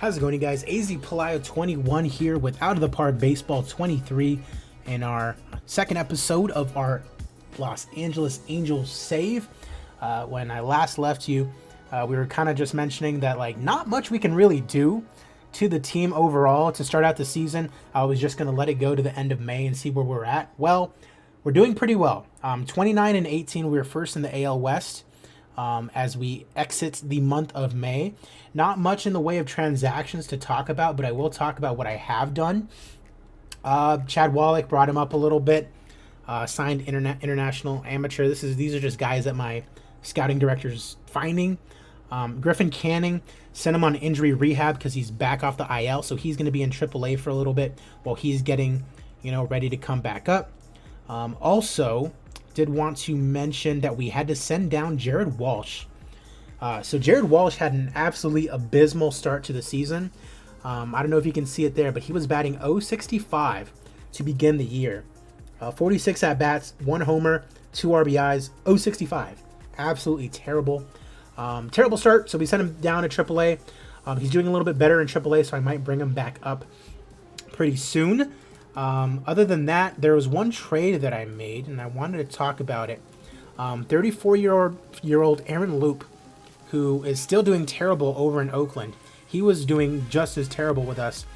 How's it going, you guys? AZ Palayo 21 here with Out of the Park Baseball 23 in our second episode of our Los Angeles Angels save. When I last left you, we were kind of just mentioning that not much we can really do to the team overall to start out the season. I was just going to let it go to the end of May and see where we're at. Well, we're doing pretty well. 29-18, we were first in the AL West. As we exit the month of May. Not much in the way of transactions to talk about, but I will talk about what I have done. Chad Wallach brought him up a little bit. Signed international amateur. These are just guys that my scouting director's finding. Griffin Canning sent him on injury rehab because he's back off the IL, so he's going to be in AAA for a little bit while he's getting, ready to come back up. Also, did want to mention that we had to send down Jared Walsh. So Jared Walsh had an absolutely abysmal start to the season. I don't know if you can see it there, but he was batting .065 to begin the year. 46 at-bats, 1 homer, 2 RBIs, .065. Absolutely terrible. Terrible start, so we sent him down to AAA. He's doing a little bit better in AAA, so I might bring him back up pretty soon. Other than that, there was one trade that I made, and I wanted to talk about it. 34-year-old Aaron Loup, who is still doing terrible over in Oakland. He was doing just as terrible with us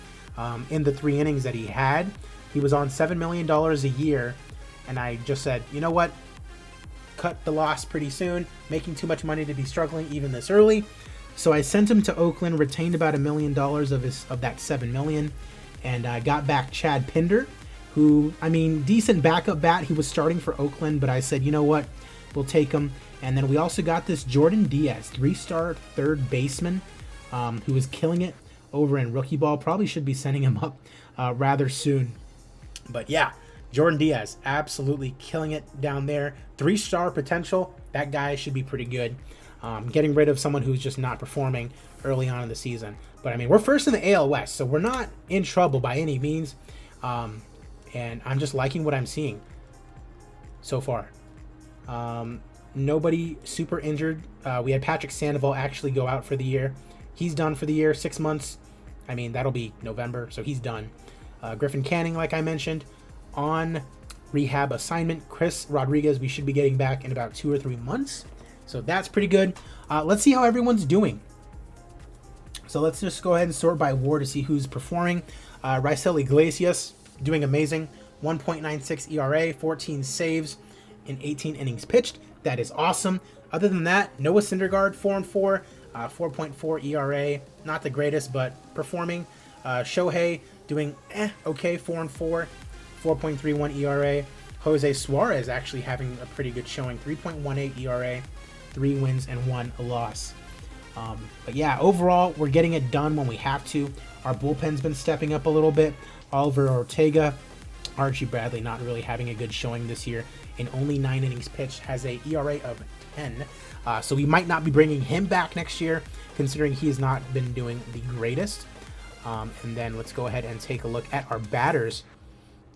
in the 3 innings that he had. He was on $7 million a year, and I just said, you know what? Cut the loss pretty soon, making too much money to be struggling even this early. So I sent him to Oakland, retained about $1 million of that $7 million. And got back Chad Pinder, who, decent backup bat. He was starting for Oakland, but I said, you know what? We'll take him. And then we also got this Jordan Diaz, 3-star third baseman, who was killing it over in rookie ball. Probably should be sending him up rather soon. But yeah, Jordan Diaz, absolutely killing it down there. 3-star potential. That guy should be pretty good. Getting rid of someone who's just not performing early on in the season. But we're first in the AL West, so we're not in trouble by any means. And I'm just liking what I'm seeing so far. Nobody super injured. We had Patrick Sandoval actually go out for the year. He's done for the year, 6 months. That'll be November, so he's done. Griffin Canning, like I mentioned, on rehab assignment. Chris Rodriguez, we should be getting back in about 2 or 3 months. So that's pretty good. Let's see how everyone's doing. So let's just go ahead and sort by WAR to see who's performing. Raisel Iglesias, doing amazing. 1.96 ERA, 14 saves in 18 innings pitched. That is awesome. Other than that, Noah Syndergaard, 4-4, 4.4 ERA. Not the greatest, but performing. Shohei doing okay, 4-4, 4.31 ERA. Jose Suarez actually having a pretty good showing, 3.18 ERA, 3 wins and 1 loss. But yeah, overall, we're getting it done when we have to. Our bullpen's been stepping up a little bit. Oliver Ortega, Archie Bradley not really having a good showing this year. In only 9 innings pitched, has a ERA of 10. So we might not be bringing him back next year, considering he has not been doing the greatest. And then let's go ahead and take a look at our batters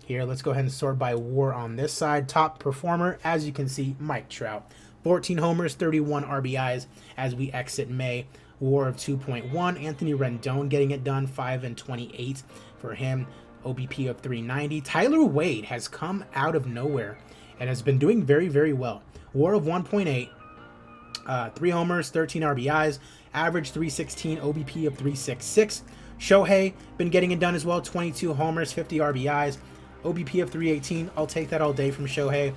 here. Let's go ahead and sort by WAR on this side. Top performer, as you can see, Mike Trout. 14 homers, 31 RBIs as we exit May. WAR of 2.1. Anthony Rendon getting it done, 5-28 for him. OBP of 390. Tyler Wade has come out of nowhere and has been doing very, very well. WAR of 1.8. 3 homers, 13 RBIs. Average 316. OBP of 366. Shohei been getting it done as well. 22 homers, 50 RBIs. OBP of 318. I'll take that all day from Shohei.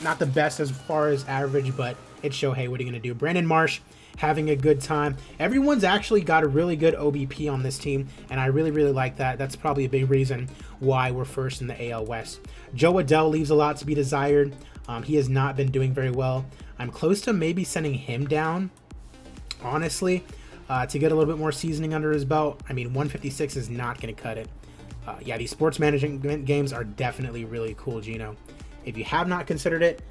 Not the best as far as average, but it's Shohei. What are you going to do? Brandon Marsh having a good time. Everyone's actually got a really good OBP on this team, and I really, really like that. That's probably a big reason why we're first in the AL West. Joe Adell leaves a lot to be desired. He has not been doing very well. I'm close to maybe sending him down, honestly, to get a little bit more seasoning under his belt. 156 is not going to cut it. Yeah, these sports management games are definitely really cool, Gino. If you have not considered it,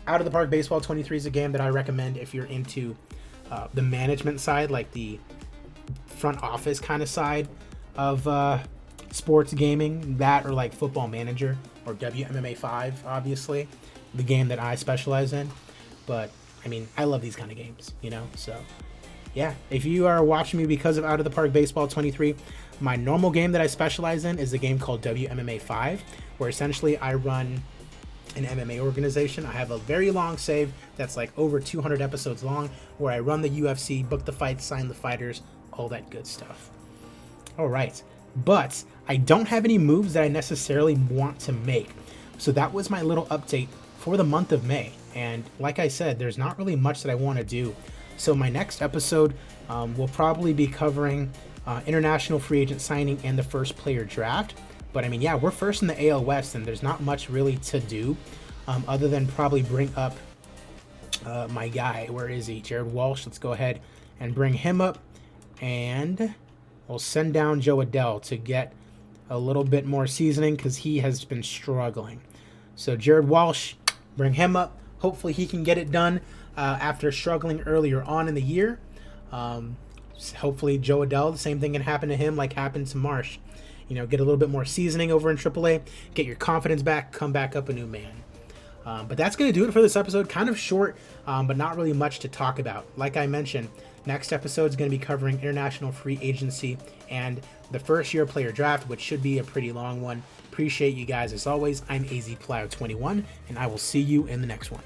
Out of the Park Baseball 23 is a game that I recommend if you're into the management side, like the front office kind of side of sports gaming, that or like Football Manager or WMMA 5, obviously, the game that I specialize in. But I love these kind of games, so Yeah, if you are watching me because of Out of the Park Baseball 23, my normal game that I specialize in is a game called WMMA 5, where essentially I run an MMA organization. I have a very long save that's like over 200 episodes long, where I run the UFC, book the fights, sign the fighters, all that good stuff. All right, but I don't have any moves that I necessarily want to make. So that was my little update for the month of May. And like I said, there's not really much that I want to do. So my next episode will probably be covering international free agent signing and the first player draft. But I mean, yeah, we're first in the AL West, and there's not much really to do other than probably bring up my guy. Where is he? Jared Walsh. Let's go ahead and bring him up, and we'll send down Jo Adell to get a little bit more seasoning because he has been struggling. So Jared Walsh, bring him up. Hopefully he can get it done after struggling earlier on in the year. Hopefully Jo Adell, the same thing can happen to him like happened to Marsh. You know, get a little bit more seasoning over in AAA, get your confidence back, come back up a new man. But that's going to do it for this episode. Kind of short, but not really much to talk about. Like I mentioned, next episode is going to be covering international free agency and the first year player draft, which should be a pretty long one. Appreciate you guys as always. I'm AZPlayo21, and I will see you in the next one.